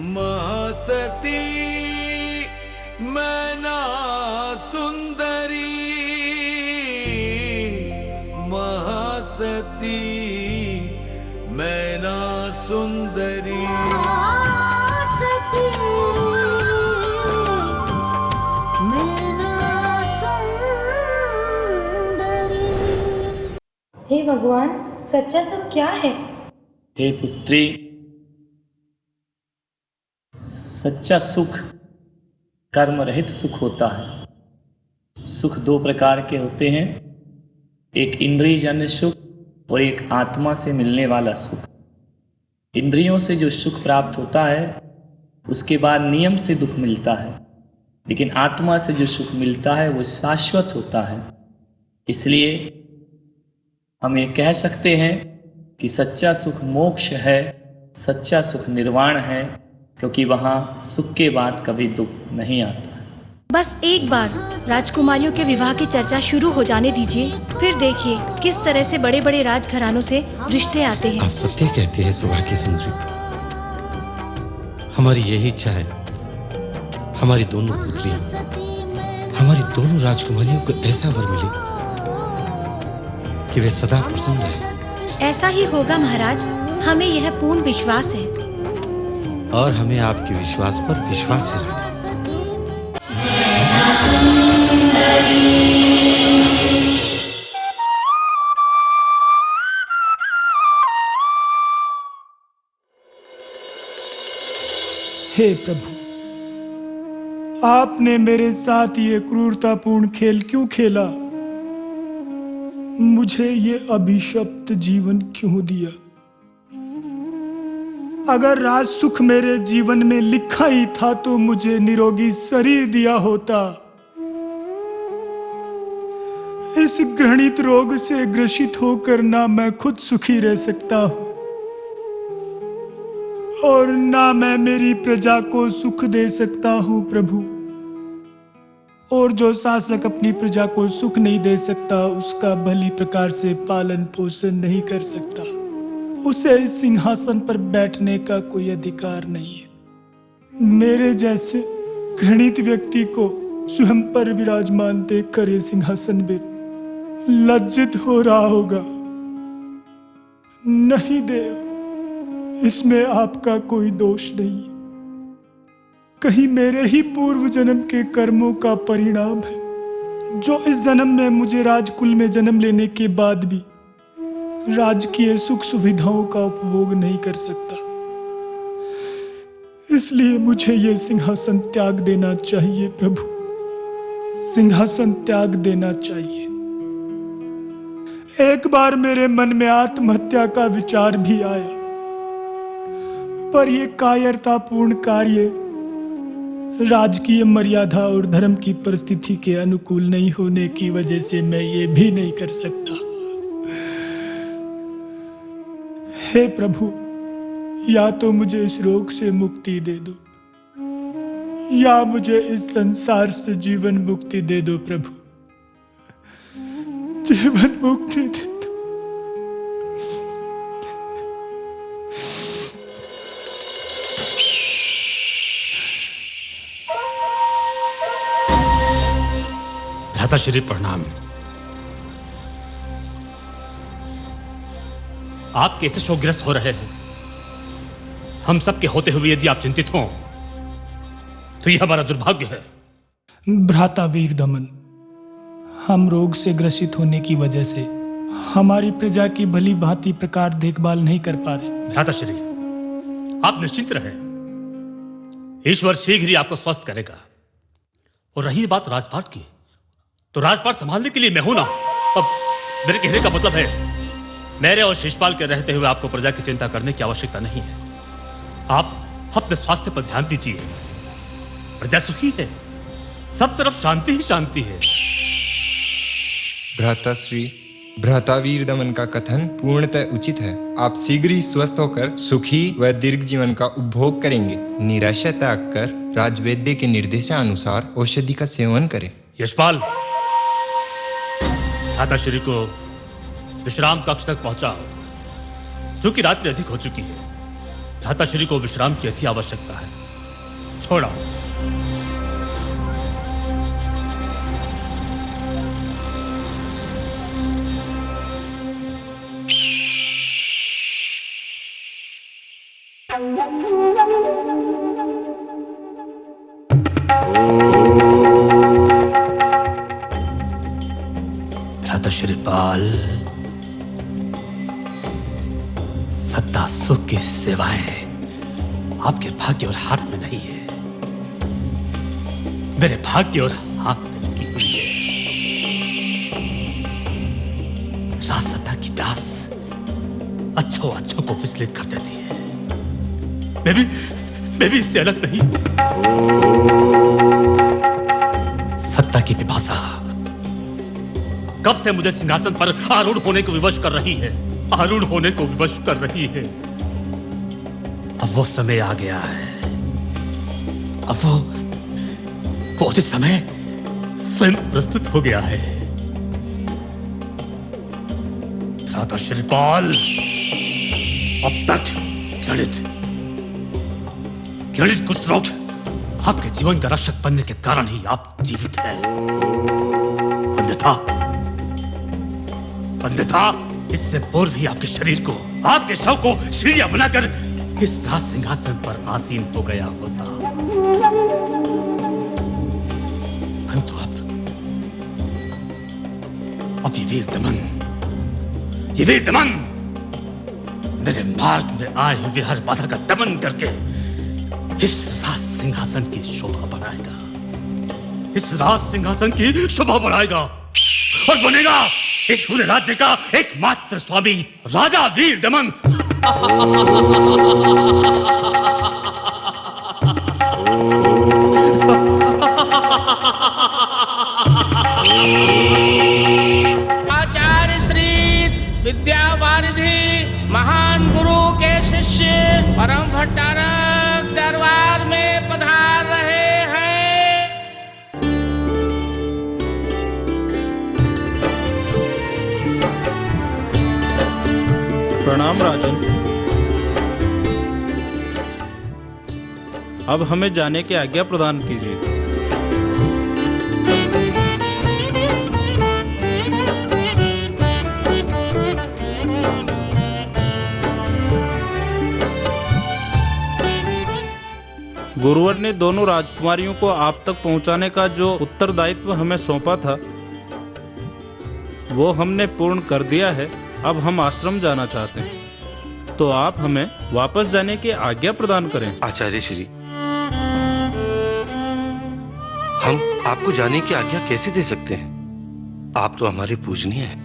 महासती मैना सुंदरी, महासती मैना सुंदरी। महासती मैना सुंदरी। हे भगवान, सच्चा सुख क्या है? हे पुत्री, सच्चा सुख कर्म रहित सुख होता है। सुख दो प्रकार के होते हैं, एक इंद्रियजन्य सुख और एक आत्मा से मिलने वाला सुख। इंद्रियों से जो सुख प्राप्त होता है उसके बाद नियम से दुख मिलता है, लेकिन आत्मा से जो सुख मिलता है वो शाश्वत होता है। इसलिए हम ये कह सकते हैं कि सच्चा सुख मोक्ष है, सच्चा सुख निर्वाण है, क्योंकि वहाँ सुख के बाद कभी दुख नहीं आता। बस एक बार राजकुमारियों के विवाह की चर्चा शुरू हो जाने दीजिए, फिर देखिए किस तरह से बड़े बड़े राजघरानों से रिश्ते आते हैं। आप सत्य कहते हैं सौभाग्य सुंदरी। हमारी यही इच्छा है, हमारी दोनों पुत्रियां, हमारी दोनों राजकुमारियों को ऐसा वर मिले कि वे सदा प्रसन्न रहे। ऐसा ही होगा महाराज, हमें यह पूर्ण विश्वास है। और हमें आपके विश्वास पर विश्वास है। हे प्रभु, आपने मेरे साथ ये क्रूरतापूर्ण खेल क्यों खेला? मुझे ये अभिशप्त जीवन क्यों दिया? अगर राज सुख मेरे जीवन में लिखा ही था तो मुझे निरोगी शरीर दिया होता। इस घृणित रोग से ग्रसित होकर ना मैं खुद सुखी रह सकता हूं और ना मैं मेरी प्रजा को सुख दे सकता हूं प्रभु। और जो शासक अपनी प्रजा को सुख नहीं दे सकता, उसका भली प्रकार से पालन पोषण नहीं कर सकता, उसे इस सिंहासन पर बैठने का कोई अधिकार नहीं है। मेरे जैसे घृणित व्यक्ति को स्वयं पर विराजमान देखकर ये सिंहासन भी लज्जित हो रहा होगा। नहीं देव, इसमें आपका कोई दोष नहीं, कहीं मेरे ही पूर्व जन्म के कर्मों का परिणाम है, जो इस जन्म में मुझे राजकुल में जन्म लेने के बाद भी राजकीय सुख सुविधाओं का उपभोग नहीं कर सकता। इसलिए मुझे यह सिंहासन त्याग देना चाहिए प्रभु, सिंहासन त्याग देना चाहिए। एक बार मेरे मन में आत्महत्या का विचार भी आया, पर यह कायरतापूर्ण कार्य राजकीय मर्यादा और धर्म की परिस्थिति के अनुकूल नहीं होने की वजह से मैं ये भी नहीं कर सकता। हे प्रभु, या तो मुझे इस रोग से मुक्ति दे दो, या मुझे इस संसार से जीवन मुक्ति दे दो प्रभु, जीवन मुक्ति दे दो। भ्राताश्री प्रणाम। आप कैसे शोकग्रस्त हो रहे हैं? हम सब के होते हुए यदि आप चिंतित हों तो यह हमारा दुर्भाग्य है। भ्राता वीर दमन, हम रोग से ग्रसित होने की वजह से हमारी प्रजा की भली भांति प्रकार देखभाल नहीं कर पा रहे। भ्राताश्री, आप निश्चिंत रहें, ईश्वर शीघ्र ही आपको स्वस्थ करेगा। और रही बात राजपाट की, तो राजपाट संभालने के लिए मैं हूं ना। अब मेरे कहने का मतलब है, मेरे और शिषपाल के रहते हुए आपको प्रजा की चिंता करने की आवश्यकता नहीं है। आप अपने स्वास्थ्य पर ध्यान दीजिए, प्रजा सुखी है, सब तरफ शांति ही शांति है। भ्राताश्री, भ्रातावीर दमन का कथन पूर्णतः उचित है। आप शीघ्र ही स्वस्थ होकर सुखी व दीर्घ जीवन का उपभोग करेंगे। निराशा त्याग कर राजवैद्य के निर्देशानुसार औषधि का सेवन करें। यशपाल, भ्राताश्री को विश्राम कक्ष तक पहुंचाओ, क्योंकि रात्रि अधिक हो चुकी है। भ्राताश्री को विश्राम की अति आवश्यकता है। छोड़ा। भ्राताश्रीपाल, सत्ता सुख की सेवाएं आपके भाग्य और हाथ में नहीं है, मेरे भाग्य और हाथ में लगी हुई है। राज सत्ता की प्यास अच्छों को विचलित कर देती है। मैं भी इससे अलग नहीं। सत्ता की पिपासा कब से मुझे सिंहासन पर आरूढ़ होने को विवश कर रही है, आरूढ़ होने को विवश कर रही है। अब वो समय आ गया है, अब वो उचित समय स्वयं प्रस्तुत हो गया है। भ्राताश्रीपाल, अब तक घृणित कुष्ठ रोग आपके जीवन का रक्षक बनने के कारण ही आप जीवित हैं। अन्यथा इससे पूर्व ही आपके शरीर को, आपके शव को सीढ़ियां बनाकर इस राज सिंहासन पर आसीन हो गया होता। परंतु अब ये वीर दमन मेरे मार्ग में आए हुए हर बाधा का दमन करके इस राज सिंहासन की शोभा बढ़ाएगा, इस राज सिंहासन की शोभा बढ़ाएगा और बनेगा इस पूरे राज्य का एकमात्र स्वामी राजा वीर दमन। आचार्य श्री विद्यावारिधि महान गुरु के शिष्य परम भट्टारक दरबार में पधार रहे हैं। प्रणाम राजन। अब हमें जाने की आज्ञा प्रदान कीजिए। गुरुवर ने दोनों राजकुमारियों को आप तक पहुंचाने का जो उत्तरदायित्व हमें सौंपा था वो हमने पूर्ण कर दिया है। अब हम आश्रम जाना चाहते हैं, तो आप हमें वापस जाने की आज्ञा प्रदान करें। आचार्य श्री, हम आपको जाने की आज्ञा कैसे दे सकते हैं? आप तो हमारे पूजनीय हैं।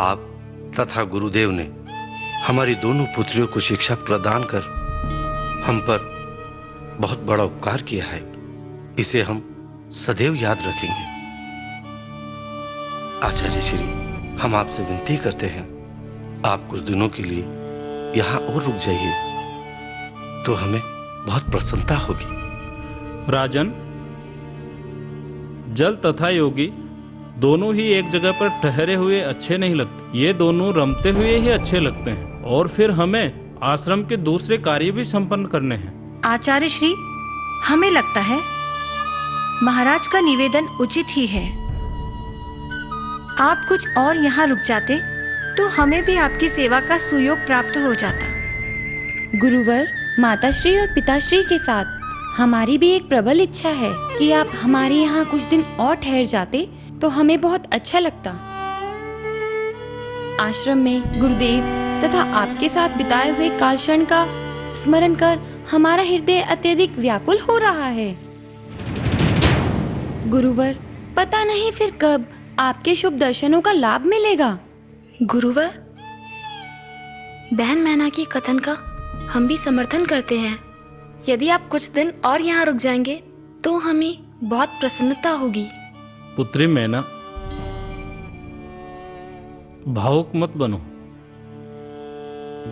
आप तथा गुरुदेव ने हमारी दोनों पुत्रियों को शिक्षा प्रदान कर हम पर बहुत बड़ा उपकार किया है। इसे हम सदैव याद रखेंगे। आचार्य श्री, हम आपसे विनती करते हैं, आप कुछ दिनों के लिए यहाँ और रुक जाइए तो हमें बहुत प्रसन्नता होगी। राजन, जल तथा योगी दोनों ही एक जगह पर ठहरे हुए अच्छे नहीं लगते, ये दोनों रमते हुए ही अच्छे लगते हैं। और फिर हमें आश्रम के दूसरे कार्य भी संपन्न करने हैं। आचार्य श्री, हमें लगता है महाराज का निवेदन उचित ही है। आप कुछ और यहाँ रुक जाते तो हमें भी आपकी सेवा का सुयोग प्राप्त हो जाता। गुरुवर, माताश्री और पिताश्री के साथ हमारी भी एक प्रबल इच्छा है कि आप हमारे यहाँ कुछ दिन और ठहर जाते तो हमें बहुत अच्छा लगता। आश्रम में गुरुदेव तथा आपके साथ बिताए हुए कालक्षण का स्मरण कर हमारा हृदय अत्यधिक व्याकुल हो रहा है। गुरुवर, पता नहीं फिर कब आपके शुभ दर्शनों का लाभ मिलेगा। गुरुवर, बहन मैना की कथन का हम भी समर्थन करते हैं। यदि आप कुछ दिन और यहाँ रुक जाएंगे तो हमें बहुत प्रसन्नता होगी। पुत्री मैना, भावुक मत बनो।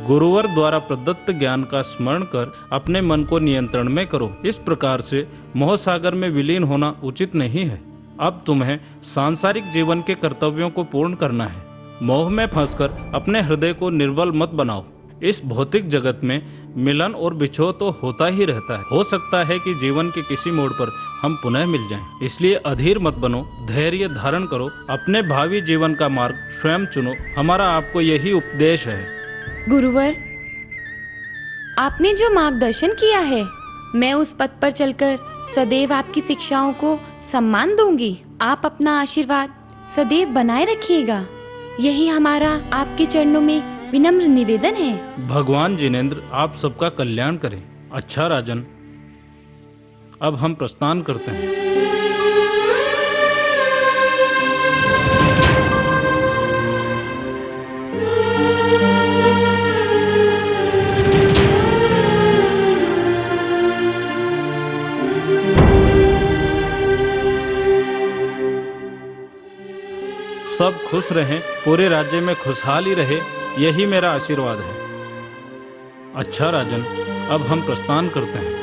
गुरुवर द्वारा प्रदत्त ज्ञान का स्मरण कर अपने मन को नियंत्रण में करो। इस प्रकार से मोह सागर में विलीन होना उचित नहीं है। अब तुम्हें सांसारिक जीवन के कर्तव्यों को पूर्ण करना है। मोह में फंसकर अपने हृदय को निर्बल मत बनाओ। इस भौतिक जगत में मिलन और बिछोह तो होता ही रहता है। हो सकता है कि जीवन के किसी मोड़ पर हम पुनः मिल जाएं। इसलिए अधीर मत बनो, धैर्य धारण करो, अपने भावी जीवन का मार्ग स्वयं चुनो। हमारा आपको यही उपदेश है। गुरुवर, आपने जो मार्गदर्शन किया है, मैं उस पथ पर चलकर सदैव आपकी शिक्षाओं को सम्मान दूंगी। आप अपना आशीर्वाद सदैव बनाए रखिएगा। यही हमारा आपके चरणों में विनम्र निवेदन है। भगवान जिनेंद्र आप सबका कल्याण करें। अच्छा राजन, अब हम प्रस्थान करते हैं। सब खुश रहें, पूरे राज्य में खुशहाली रहे, यही मेरा आशीर्वाद है। अच्छा राजन, अब हम प्रस्थान करते हैं।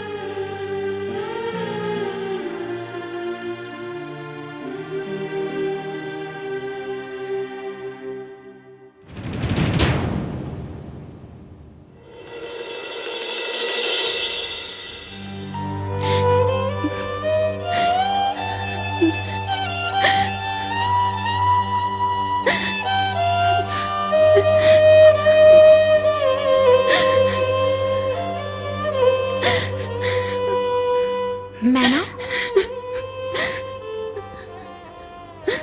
मैना,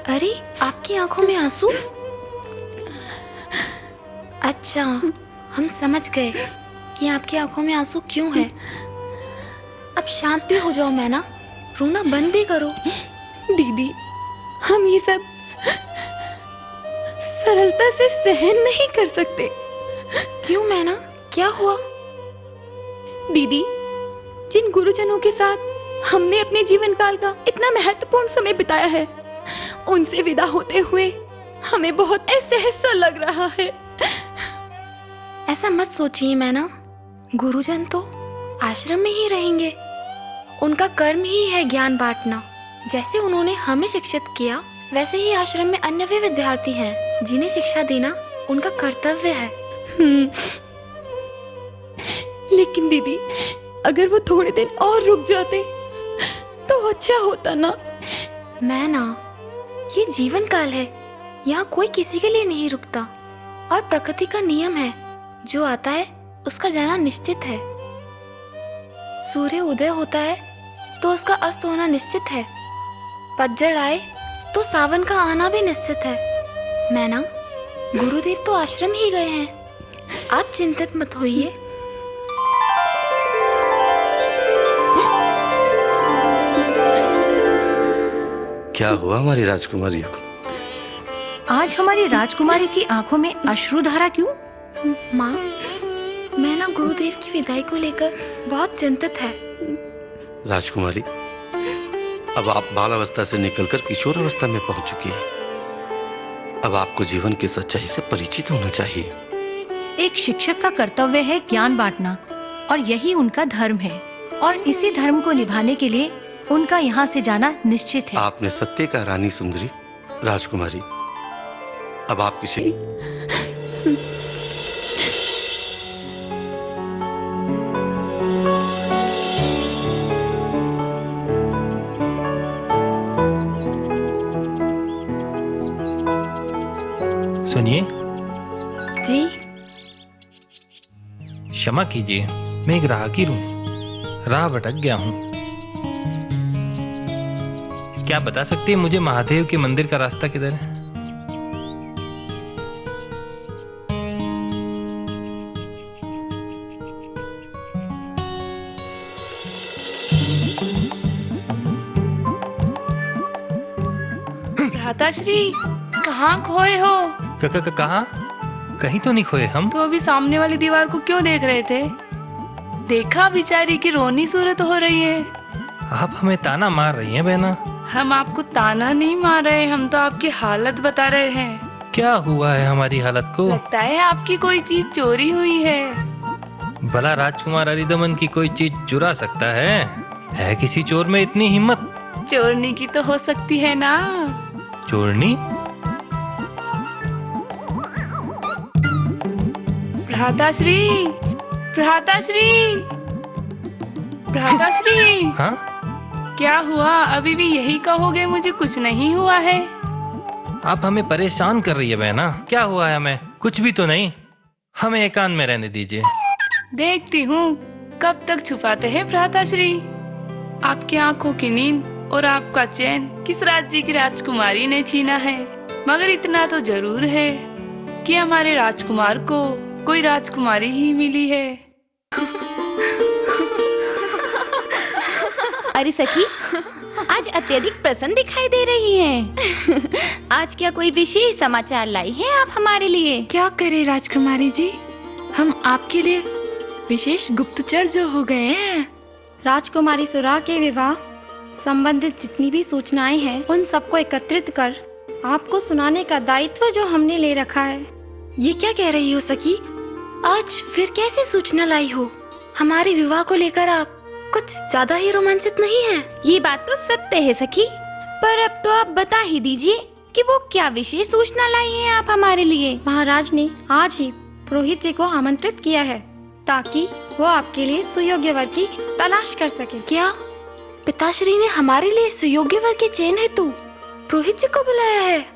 अरे आपकी आंखों में आंसू? अच्छा, हम समझ गए कि आपकी आंखों में आंसू क्यों है। अब शांत भी हो जाओ मैना, रोना बंद भी करो। दीदी, हम ये सब सरलता से सहन नहीं कर सकते। क्यों मैना, क्या हुआ? दीदी, जिन गुरुजनों के साथ हमने अपने जीवन काल का इतना महत्वपूर्ण समय बिताया है, उनसे विदा होते हुए हमें बहुत असहज सा लग रहा है। ऐसा मत सोचिए मैना, गुरुजन तो आश्रम में ही रहेंगे। उनका कर्म ही है ज्ञान बांटना। जैसे उन्होंने हमें शिक्षित किया, वैसे ही आश्रम में अन्य भी विद्यार्थी हैं जिन्हें शिक्षा देना उनका कर्तव्य है। लेकिन दीदी, अगर वो थोड़े दिन और रुक जाते तो अच्छा होता ना। मैना, ये जीवन काल है, यहाँ कोई किसी के लिए नहीं रुकता। और प्रकृति का नियम है, जो आता है उसका जाना निश्चित है। सूर्य उदय होता है तो उसका अस्त होना निश्चित है। पतझड़ आए तो सावन का आना भी निश्चित है। मैना, गुरुदेव तो आश्रम ही गए हैं, आप चिंतित मत होइए। क्या हुआ हमारी राजकुमारी को? आज हमारी राजकुमारी की आंखों में अश्रुधारा क्यों? माँ, मैना गुरुदेव की विदाई को लेकर बहुत चिंतित है। राजकुमारी, अब आप बाल अवस्था से निकलकर किशोर अवस्था में पहुंच चुकी है। अब आपको जीवन की सच्चाई से परिचित होना चाहिए। एक शिक्षक का कर्तव्य है ज्ञान बांटना, और यही उनका धर्म है। और इसी धर्म को निभाने के लिए उनका यहाँ से जाना निश्चित है। आपने सत्य का रानी सुंदरी। राजकुमारी, अब आप किसी सुनिए जी। क्षमा कीजिए, मैं एक राहगीर हूँ, राह भटक गया हूँ। क्या बता सकती है मुझे महादेव के मंदिर का रास्ता किधर है? भ्राताश्री, कहाँ खोए हो? कहाँ? कहीं तो नहीं खोए हम। तो अभी सामने वाली दीवार को क्यों देख रहे थे? देखा बेचारी की रोनी सूरत हो रही है। आप हमें ताना मार रही हैं बहना। हम आपको ताना नहीं मार रहे, हम तो आपकी हालत बता रहे हैं। क्या हुआ है हमारी हालत को? लगता है आपकी कोई चीज चोरी हुई है। भला राजकुमार हरिदमन की कोई चीज चुरा सकता है किसी चोर में इतनी हिम्मत? चोरनी की तो हो सकती है ना। चोरनी? भ्राताश्री, भ्राताश्री, भ्राताश्री। हाँ? क्या हुआ? अभी भी यही कहोगे मुझे कुछ नहीं हुआ है? आप हमें परेशान कर रही है बहना। क्या हुआ है हमें? कुछ भी तो नहीं। हमें एकांत में रहने दीजिए। देखती हूँ कब तक छुपाते हैं भ्राताश्री। आपकी आंखों की नींद और आपका चैन किस राज्य की राजकुमारी ने छीना है? मगर इतना तो जरूर है कि हमारे राजकुमार को कोई राजकुमारी ही मिली है। अरे सखी, आज अत्यधिक प्रसन्न दिखाई दे रही हैं। आज क्या कोई विशेष समाचार लाई हैं आप हमारे लिए? क्या करे राजकुमारी जी, हम आपके लिए विशेष गुप्तचर जो हो गए हैं। राजकुमारी सुरा के विवाह संबंधित जितनी भी सूचनाएं हैं उन सबको एकत्रित कर आपको सुनाने का दायित्व जो हमने ले रखा है। ये क्या कह रही हो सखी? आज फिर कैसी सूचना लाई हो? हमारे विवाह को लेकर आप कुछ ज्यादा ही रोमांचित नहीं हैं। ये बात तो सत्य है सखी, पर अब तो आप बता ही दीजिए कि वो क्या विशेष सूचना लाई है आप हमारे लिए। महाराज ने आज ही पुरोहित जी को आमंत्रित किया है ताकि वो आपके लिए सुयोग्य वर की तलाश कर सके। क्या पिताश्री ने हमारे लिए सुयोग्य वर के चयन हेतु पुरोहित जी को बुलाया है?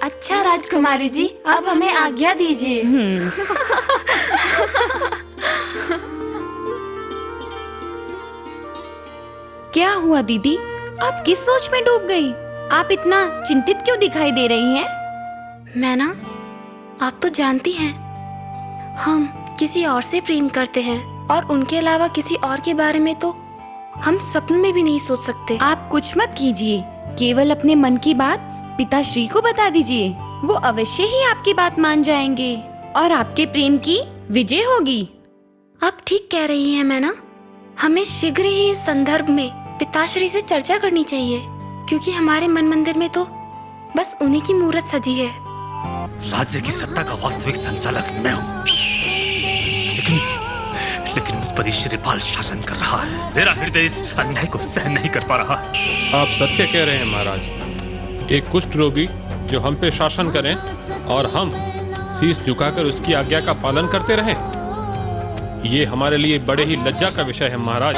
अच्छा राजकुमारी जी, अब हमें आज्ञा दीजिए। क्या हुआ दीदी, आप किस सोच में डूब गई? आप इतना चिंतित क्यों दिखाई दे रही हैं? मैं ना, आप तो जानती हैं, हम किसी और से प्रेम करते हैं और उनके अलावा किसी और के बारे में तो हम सपने में भी नहीं सोच सकते। आप कुछ मत कीजिए, केवल अपने मन की बात पिताश्री को बता दीजिए। वो अवश्य ही आपकी बात मान जाएंगे और आपके प्रेम की विजय होगी। आप ठीक कह रही हैं मैना, हमें शीघ्र ही इस संदर्भ में पिताश्री से चर्चा करनी चाहिए, क्योंकि हमारे मन मंदिर में तो बस उन्हीं की मूर्त सजी है। राज्य की सत्ता का वास्तविक संचालक मैं हूँ, लेकिन मुझ पर श्रीपाल शासन कर रहा है। मेरा हृदय इस अन्याय को सहन नहीं कर पा रहा। आप सत्य कह रहे हैं महाराज। एक कुष्ठ रोगी जो हम पे शासन करें और हम शीश झुकाकर उसकी आज्ञा का पालन करते रहें, ये हमारे लिए बड़े ही लज्जा का विषय है महाराज।